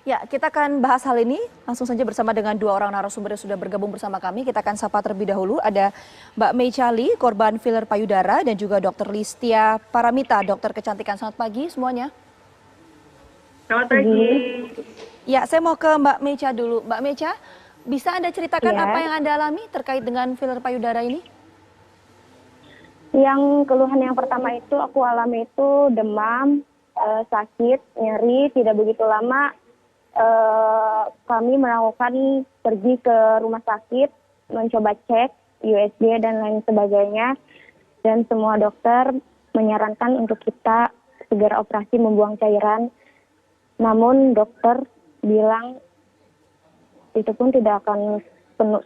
Ya, kita akan bahas hal ini langsung saja bersama dengan dua orang narasumber yang sudah bergabung bersama kami. Kita akan sapa terlebih dahulu. Ada Mbak Mei Chali, korban filler payudara, dan juga Dr. Listia Paramita, dokter kecantikan. Selamat pagi semuanya. Selamat pagi. Ya, saya mau ke Mbak Mecha dulu. Mbak Mecha, bisa Anda ceritakan Ya. apa yang Anda alami terkait dengan filler payudara ini? Yang keluhan yang pertama itu aku alami itu demam, sakit, nyeri, tidak begitu lama. Kami melakukan pergi ke rumah sakit, mencoba cek USG dan lain sebagainya. Dan semua dokter menyarankan untuk kita segera operasi membuang cairan. Namun dokter bilang itu pun tidak akan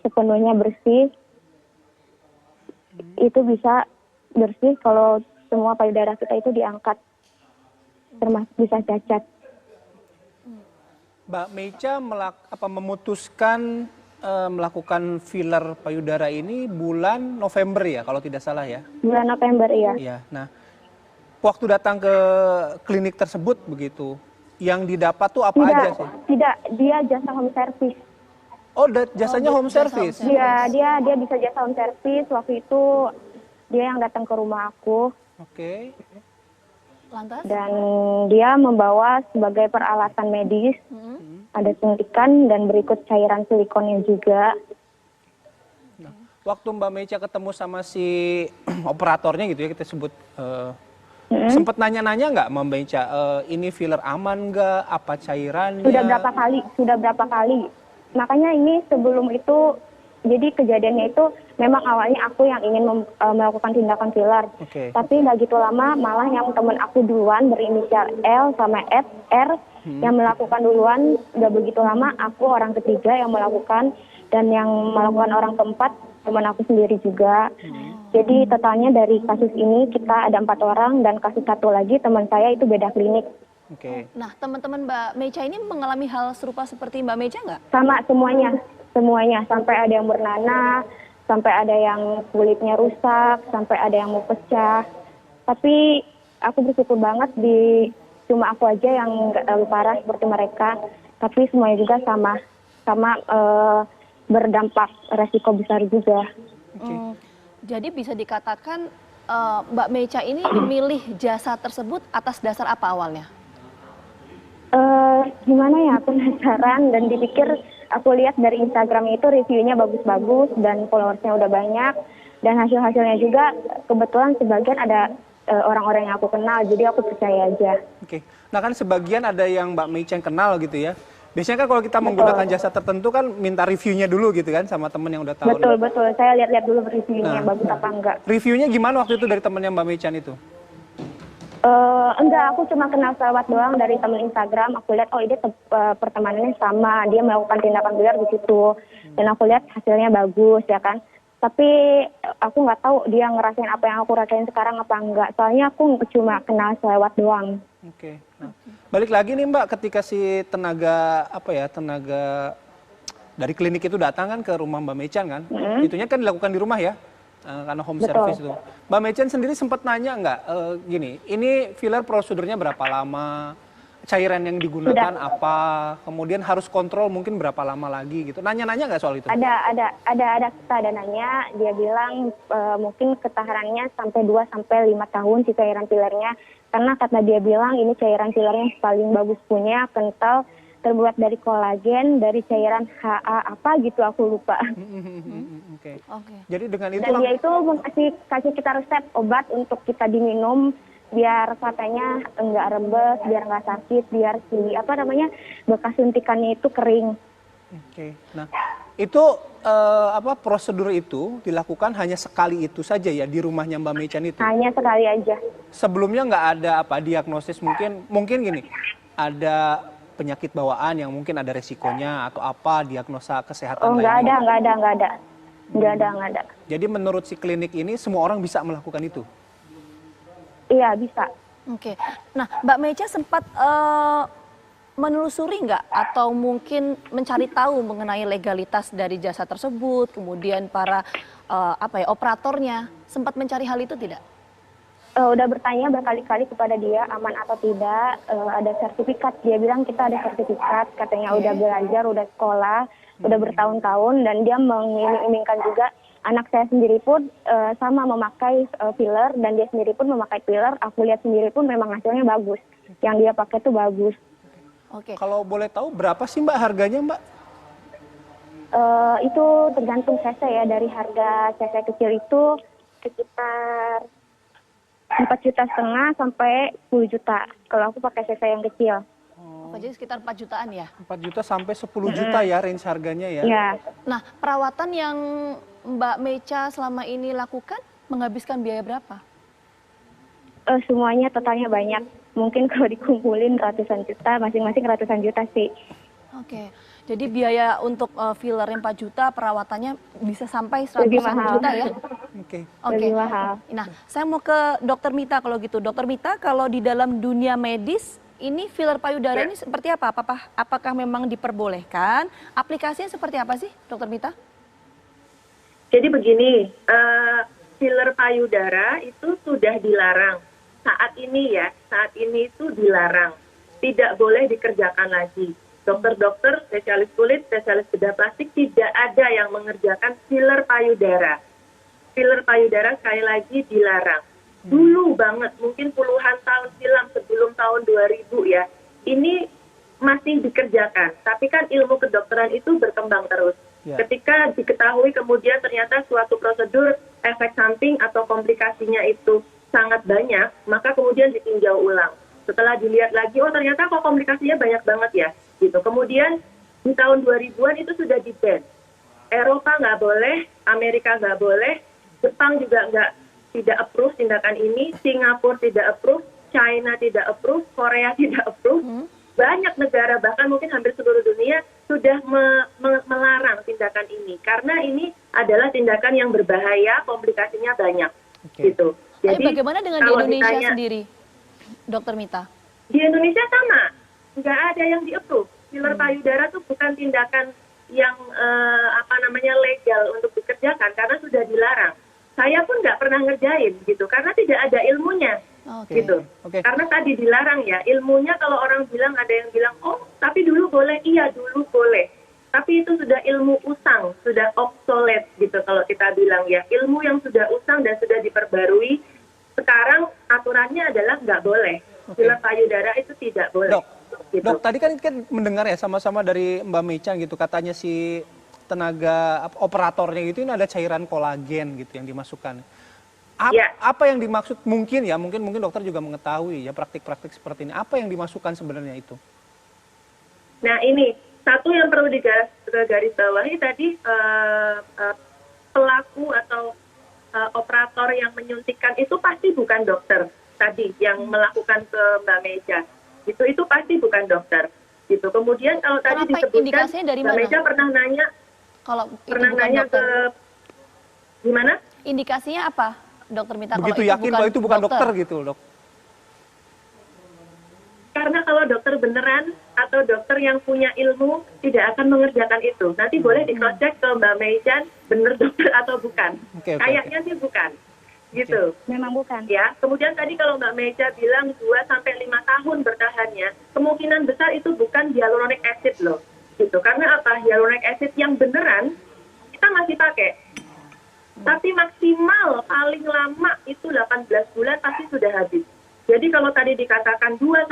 sepenuhnya bersih. Itu bisa bersih kalau semua payudara kita itu diangkat, termasuk bisa cacat. Mbak Mecha memutuskan melakukan filler payudara ini bulan November ya, kalau tidak salah ya? Bulan November, iya. Iya. Nah, waktu datang ke klinik tersebut begitu, yang didapat tuh apa aja sih? Tidak, dia jasa home service. Oh, jasanya home jasa service? home Dia bisa jasa home service. Waktu itu dia yang datang ke rumah aku. Oke. Lantas? Dan dia membawa sebagai peralatan medis, ada suntikan dan berikut cairan silikonnya juga. Nah, waktu Mbak Mecha ketemu sama si operatornya gitu ya, kita sebut, sempat nanya-nanya nggak Mbak Mecha, ini filler aman nggak, apa cairannya? Sudah berapa kali. Makanya ini sebelum itu, jadi kejadiannya itu memang awalnya aku yang ingin melakukan tindakan filler. Oke. Tapi nggak gitu lama, malah yang teman aku duluan berinisial L sama R yang melakukan duluan. Nggak begitu lama, aku orang ketiga yang melakukan, dan yang melakukan orang keempat teman aku sendiri juga. Jadi totalnya dari kasus ini kita ada 4 orang, dan kasus satu lagi teman saya itu beda klinik. Oke. Nah, teman-teman Mbak Mecha ini mengalami hal serupa seperti Mbak Mecha nggak? Sama semuanya, sampai ada yang bernanah, sampai ada yang kulitnya rusak, sampai ada yang mau pecah. Tapi aku bersyukur banget cuma aku aja yang nggak terlalu parah seperti mereka. Tapi semuanya juga sama berdampak resiko besar juga. Jadi bisa dikatakan Mbak Mecha ini memilih jasa tersebut atas dasar apa awalnya? Gimana ya, penasaran, dan dipikir aku lihat dari Instagram itu reviewnya bagus-bagus dan followersnya udah banyak, dan hasil-hasilnya juga kebetulan sebagian ada orang-orang yang aku kenal, jadi aku percaya aja. Oke. Nah kan sebagian ada yang Mbak Mecha yang kenal gitu ya. Biasanya kan kalau kita menggunakan jasa tertentu kan minta reviewnya dulu gitu kan sama temen yang udah tahu. Betul. Saya lihat-lihat dulu reviewnya bagus apa enggak. Reviewnya gimana waktu itu dari temennya Mbak Mecha itu? Enggak, aku cuma kenal selewat doang dari teman Instagram. Aku lihat, oh ini pertemanannya sama, dia melakukan tindakan filler di situ. Dan aku lihat hasilnya bagus, ya kan. Tapi aku nggak tahu dia ngerasain apa yang aku rasain sekarang apa enggak. Soalnya aku cuma kenal selewat doang. Oke. Nah, balik lagi nih Mbak, ketika si tenaga dari klinik itu datang kan ke rumah Mbak Mechan kan, itunya kan dilakukan di rumah ya, karena home service itu. Mbak Mechan sendiri sempat nanya nggak, gini, ini filler prosedurnya berapa lama, cairan yang digunakan apa, kemudian harus kontrol mungkin berapa lama lagi gitu, nanya-nanya nggak soal itu? Ada nanya, dia bilang mungkin ketahanannya sampai 2-5 tahun si cairan fillernya, karena kata dia bilang ini cairan fillernya paling bagus punya, kental, terbuat dari kolagen, dari cairan HA apa gitu, aku lupa. Oke. Jadi dengan itu dan dia itu kasih kita resep obat untuk kita diminum biar katanya enggak rembes, biar enggak sakit, biar bekas suntikannya itu kering. Oke. Nah, itu prosedur itu dilakukan hanya sekali itu saja ya di rumahnya Mbak Mechan itu? Hanya sekali aja. Sebelumnya nggak ada diagnosis mungkin gini, ada penyakit bawaan yang mungkin ada resikonya atau diagnosa kesehatan lainnya? Nggak ada. Jadi menurut si klinik ini semua orang bisa melakukan itu? Iya, bisa. Oke. Nah, Mbak Mecha sempat menelusuri nggak atau mungkin mencari tahu mengenai legalitas dari jasa tersebut, kemudian para operatornya sempat mencari hal itu tidak? udah bertanya berkali-kali kepada dia aman atau tidak, ada sertifikat. Dia bilang kita ada sertifikat, katanya udah belajar, udah sekolah, udah bertahun-tahun, dan dia mengiming-imingkan juga anak saya sendiri pun sama memakai filler, dan dia sendiri pun memakai filler. Aku lihat sendiri pun memang hasilnya bagus. Yang dia pakai tuh bagus. Oke. Kalau boleh tahu berapa sih Mbak harganya Mbak? Itu tergantung cc ya, dari harga cc kecil itu sekitar 4,5 juta sampai 10 juta. Kalau aku pakai cc yang kecil. Oh, jadi sekitar 4 jutaan ya? 4 juta sampai 10 juta ya range harganya ya? Ya, Nah, perawatan yang Mbak Mecha selama ini lakukan menghabiskan biaya berapa? semuanya totalnya banyak. Mungkin kalau dikumpulin ratusan juta, masing-masing ratusan juta sih. Oke, jadi biaya untuk filler yang 4 juta, perawatannya bisa sampai Lebih 100 mahal. juta ya? Oke. Oke. Lebih mahal. Nah, saya mau ke Dokter Mita kalau gitu. Dokter Mita, kalau di dalam dunia medis, ini filler payudara ini seperti apa? Apakah memang diperbolehkan? Aplikasinya seperti apa sih, Dokter Mita? Jadi begini, filler payudara itu sudah dilarang. Saat ini itu dilarang. Tidak boleh dikerjakan lagi. Dokter-dokter, spesialis kulit, spesialis bedah plastik tidak ada yang mengerjakan filler payudara. Filler payudara sekali lagi dilarang. Dulu banget, mungkin puluhan tahun silam sebelum tahun 2000 ya, ini masih dikerjakan. Tapi kan ilmu kedokteran itu berkembang terus. Ya. Ketika diketahui kemudian ternyata suatu prosedur efek samping atau komplikasinya itu sangat banyak, maka kemudian ditinjau ulang. Setelah dilihat lagi, oh ternyata kok komplikasinya banyak banget ya. Gitu. Kemudian di tahun 2000-an itu sudah di-ban. Eropa nggak boleh, Amerika nggak boleh, Jepang juga tidak approve tindakan ini, Singapura tidak approve, China tidak approve, Korea tidak approve. Banyak negara, bahkan mungkin hampir seluruh dunia, sudah melarang tindakan ini. Karena ini adalah tindakan yang berbahaya, komplikasinya banyak. Gitu. Tapi bagaimana dengan di kalau Indonesia sendiri, Dokter Mita? Di Indonesia sama, nggak ada yang di-approve. Filler payudara itu bukan tindakan yang legal untuk dikerjakan karena sudah dilarang. Saya pun nggak pernah ngerjain gitu, karena tidak ada ilmunya. Gitu. Karena tadi dilarang ya, ilmunya kalau orang bilang, ada yang bilang, oh tapi dulu boleh, iya dulu boleh. Tapi itu sudah ilmu usang, sudah obsolete gitu kalau kita bilang ya. Ilmu yang sudah usang dan sudah diperbarui, sekarang aturannya adalah nggak boleh. Filler payudara itu tidak boleh. Dok, tadi kan mendengar ya sama-sama dari Mbak Mecha gitu, katanya si tenaga operatornya gitu ini ada cairan kolagen gitu yang dimasukkan. Apa yang dimaksud mungkin dokter juga mengetahui ya praktik-praktik seperti ini. Apa yang dimasukkan sebenarnya itu? Nah ini satu yang perlu digarisbawahi tadi, pelaku atau operator yang menyuntikkan itu pasti bukan dokter tadi yang melakukan ke Mbak Mecha. Itu pasti bukan dokter. Gitu. Kemudian kalau tadi disebutkan Mbak Mecha pernah nanya, ke gimana? Indikasinya apa, Dokter Mita? Begitu yakin kalau itu bukan dokter gitu, Dok? Karena kalau dokter beneran atau dokter yang punya ilmu tidak akan mengerjakan itu. Nanti boleh di-cross-check ke Mbak Mecha, bener dokter atau bukan. Kayaknya sih bukan. Gitu. Memang bukan. Ya. Kemudian tadi kalau Mbak Mecha bilang 2-5 tahun bertahannya, kemungkinan besar itu bukan hyaluronic acid loh. Gitu. Karena apa? Hyaluronic acid yang beneran kita masih pakai. Tapi maksimal paling lama itu 18 bulan pasti sudah habis. Jadi kalau tadi dikatakan 2-5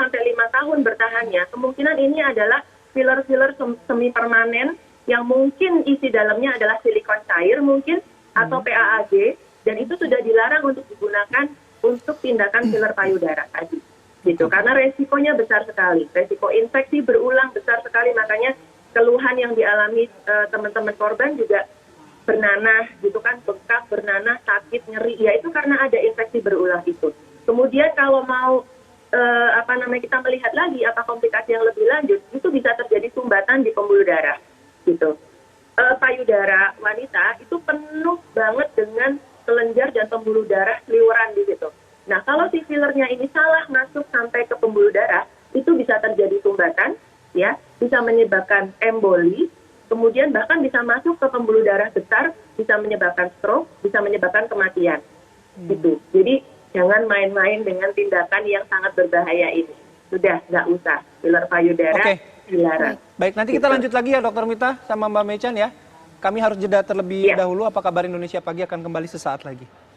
tahun bertahannya, kemungkinan ini adalah filler-filler semi permanen yang mungkin isi dalamnya adalah silikon cair mungkin atau PAAG, dan itu sudah dilarang untuk digunakan untuk tindakan filler payudara tadi. Gitu. Karena resikonya besar sekali. Resiko infeksi berulang besar sekali, makanya keluhan yang dialami teman-teman korban juga bernanah gitu kan, bengkak, bernanah, sakit, nyeri, ya itu karena ada infeksi berulang itu. Kemudian kalau mau kita melihat lagi apa komplikasi yang lebih lanjut, itu bisa terjadi sumbatan di pembuluh darah gitu. Payudara wanita itu penuh banget dengan kelenjar dan pembuluh darah seliweran di situ. Nah, kalau si fillernya ini salah masuk sampai ke pembuluh darah, itu bisa terjadi sumbatan, ya, bisa menyebabkan emboli, kemudian bahkan bisa masuk ke pembuluh darah besar, bisa menyebabkan stroke, bisa menyebabkan kematian. Gitu. Jadi Jangan main-main dengan tindakan yang sangat berbahaya ini. Sudah, nggak usah. Filler payudara Oke. dilarang. Baik, nanti kita lanjut lagi ya Dokter Mita sama Mbak Mechan ya. Kami harus jeda terlebih Iya. dahulu. Apa kabar Indonesia Pagi akan kembali sesaat lagi.